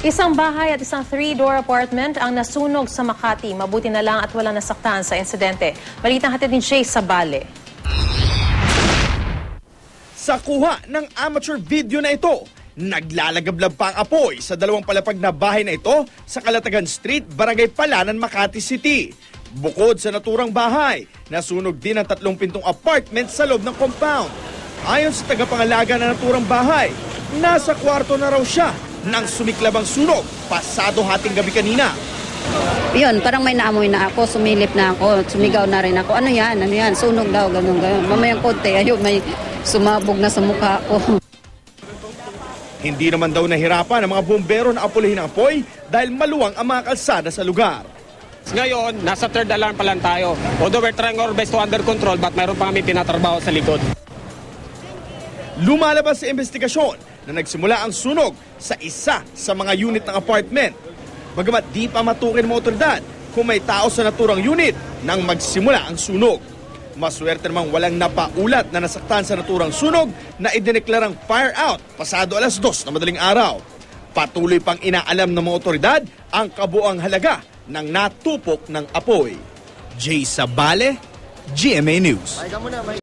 Isang bahay at isang 3-door apartment ang nasunog sa Makati. Mabuti na lang at walang nasaktan sa insidente. Balitang hatid ni Jay Sabale. Sa kuha ng amateur video na ito, naglalagablab pa ang apoy sa dalawang palapag na bahay na ito sa Calatagan Street, Barangay Palanan, Makati City. Bukod sa naturang bahay, nasunog din ang 3 pintong apartment sa loob ng compound. Ayon sa tagapangalaga na naturang bahay, nasa kwarto na raw siya nang sumiklab ang sunog pasado hating gabi kanina. Yun, parang may naamoy na ako, sumilip na ako, sumigaw na rin ako. Ano yan, sunog daw, ganun. Mamayang konti, ayun, may sumabog na sa mukha ko. Hindi naman daw nahirapan ang mga bumbero na apulihin ang apoy dahil maluwang ang mga kalsada sa lugar. Ngayon, nasa third alarm pa lang tayo. Although we're trying our best to under control, but mayroon pa kami tinatrabaho sa likod. Lumalabas sa investigasyon na nagsimula ang sunog sa isa sa mga unit ng apartment. Bagamat di pa matukoy ng mga otoridad kung may tao sa naturang unit nang magsimula ang sunog. Maswerte namang walang napaulat na nasaktan sa naturang sunog na idineklarang fire out pasado 2:00 na madaling araw. Patuloy pang inaalam ng mga otoridad ang kabuang halaga ng natupok ng apoy. Jay Sabale, GMA News.